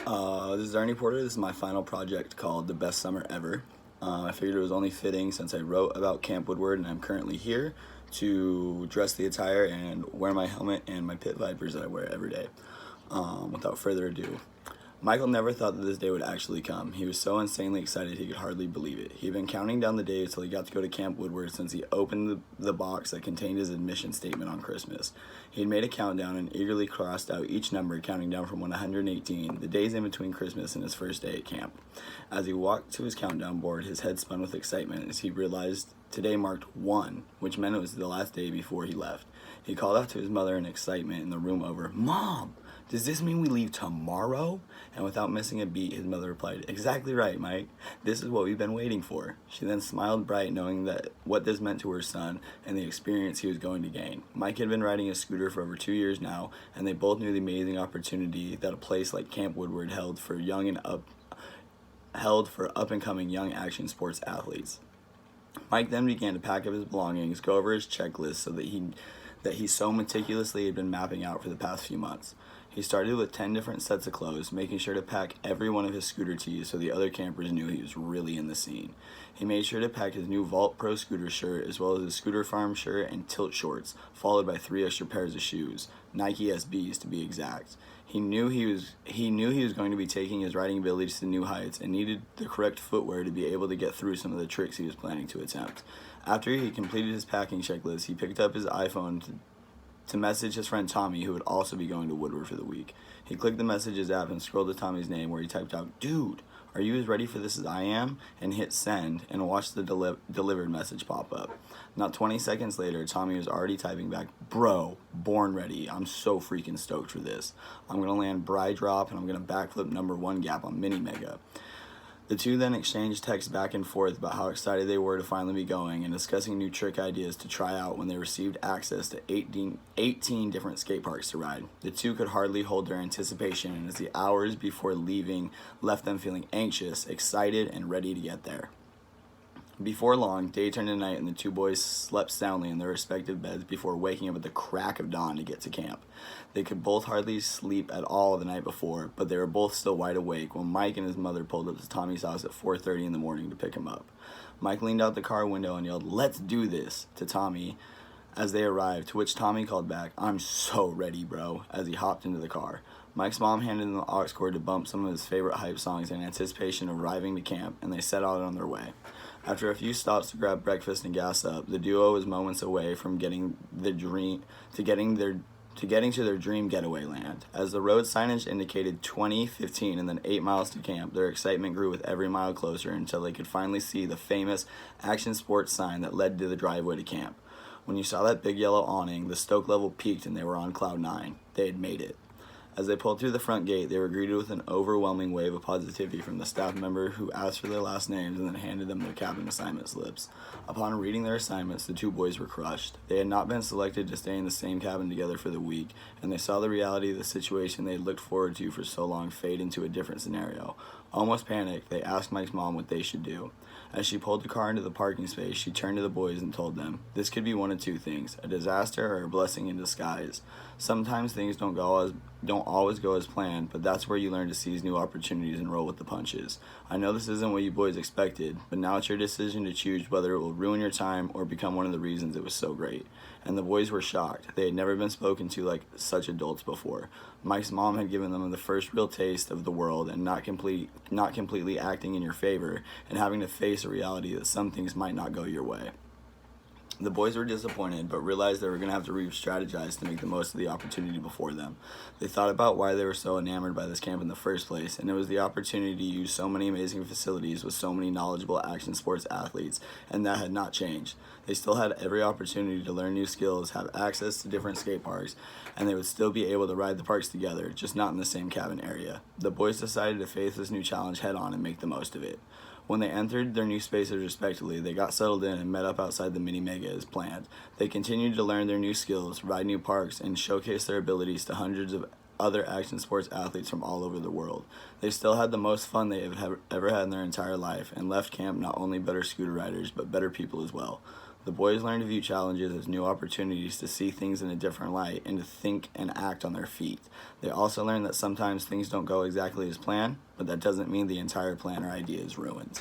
This is Ernie Porter. This is my final project called The Best Summer Ever. I figured it was only fitting since I wrote about Camp Woodward and I'm currently here to dress the attire and wear my helmet and my pit vipers that I wear every day. Without further ado, Michael never thought that this day would actually come. He was so insanely excited he could hardly believe it. He'd been counting down the days till he got to go to Camp Woodward since he opened the box that contained his admission statement on Christmas. He'd made a countdown and eagerly crossed out each number, counting down from 118, the days in between Christmas and his first day at camp. As he walked to his countdown board, his head spun with excitement as he realized today marked 1, which meant it was the last day before he left. He called out to his mother in excitement in the room over, "Mom! Does this mean we leave tomorrow?" And without missing a beat, his mother replied, "Exactly right, Mike. This is what we've been waiting for." She then smiled bright, knowing that what this meant to her son and the experience he was going to gain. Mike had been riding a scooter for over 2 years now, and they both knew the amazing opportunity that a place like Camp Woodward held for up and coming young action sports athletes. Mike then began to pack up his belongings, go over his checklist that he so meticulously had been mapping out for the past few months. He started with 10 different sets of clothes, making sure to pack every one of his scooter tees so the other campers knew he was really in the scene. He made sure to pack his new Vault Pro scooter shirt as well as his Scooter Farm shirt and tilt shorts, followed by 3 extra pairs of shoes, Nike SBs to be exact. He knew he was going to be taking his riding abilities to new heights and needed the correct footwear to be able to get through some of the tricks he was planning to attempt. After he completed his packing checklist, he picked up his iPhone to message his friend Tommy, who would also be going to Woodward for the week. He clicked the messages app and scrolled to Tommy's name, where he typed out, "Dude, are you as ready for this as I am?" and hit send and watched the delivered message pop up. Not 20 seconds later, Tommy was already typing back, "Bro, born ready. I'm so freaking stoked for this. I'm going to land Bri Drop and I'm going to backflip number 1 gap on Mini Mega." The two then exchanged texts back and forth about how excited they were to finally be going and discussing new trick ideas to try out when they received access to 18 different skate parks to ride. The two could hardly hold their anticipation, and as the hours before leaving left them feeling anxious, excited, and ready to get there. Before long, day turned to night and the two boys slept soundly in their respective beds before waking up at the crack of dawn to get to camp. They could both hardly sleep at all the night before, but they were both still wide awake when Mike and his mother pulled up to Tommy's house at 4:30 in the morning to pick him up. Mike leaned out the car window and yelled, "Let's do this," to Tommy as they arrived, to which Tommy called back, "I'm so ready, bro," as he hopped into the car. Mike's mom handed him the aux cord to bump some of his favorite hype songs in anticipation of arriving to camp, and they set out on their way. After a few stops to grab breakfast and gas up, the duo was moments away from getting to their dream getaway land. As the road signage indicated 20, 15, and then 8 miles to camp, their excitement grew with every mile closer until they could finally see the famous Action Sports sign that led to the driveway to camp. When you saw that big yellow awning, the stoke level peaked and they were on cloud 9. They had made it. As they pulled through the front gate, they were greeted with an overwhelming wave of positivity from the staff member who asked for their last names and then handed them their cabin assignment slips. Upon reading their assignments, the two boys were crushed. They had not been selected to stay in the same cabin together for the week, and they saw the reality of the situation they had looked forward to for so long fade into a different scenario. Almost panicked, they asked Mike's mom what they should do. As she pulled the car into the parking space, she turned to the boys and told them, "This could be one of two things, a disaster or a blessing in disguise. Sometimes things don't always go as planned, but that's where you learn to seize new opportunities and roll with the punches. I know this isn't what you boys expected, but now it's your decision to choose whether it will ruin your time or become one of the reasons it was so great." And the boys were shocked. They had never been spoken to like such adults before. Mike's mom had given them the first real taste of the world and not completely acting in your favor and having to face a reality that some things might not go your way. The boys were disappointed, but realized they were going to have to re-strategize to make the most of the opportunity before them. They thought about why they were so enamored by this camp in the first place, and it was the opportunity to use so many amazing facilities with so many knowledgeable action sports athletes, and that had not changed. They still had every opportunity to learn new skills, have access to different skate parks, and they would still be able to ride the parks together, just not in the same cabin area. The boys decided to face this new challenge head on and make the most of it. When they entered their new spaces respectively, they got settled in and met up outside the Mini Mega as planned. They continued to learn their new skills, ride new parks, and showcase their abilities to hundreds of other action sports athletes from all over the world. They still had the most fun they have ever had in their entire life and left camp not only better scooter riders, but better people as well. The boys learn to view challenges as new opportunities to see things in a different light and to think and act on their feet. They also learn that sometimes things don't go exactly as planned, but that doesn't mean the entire plan or idea is ruined.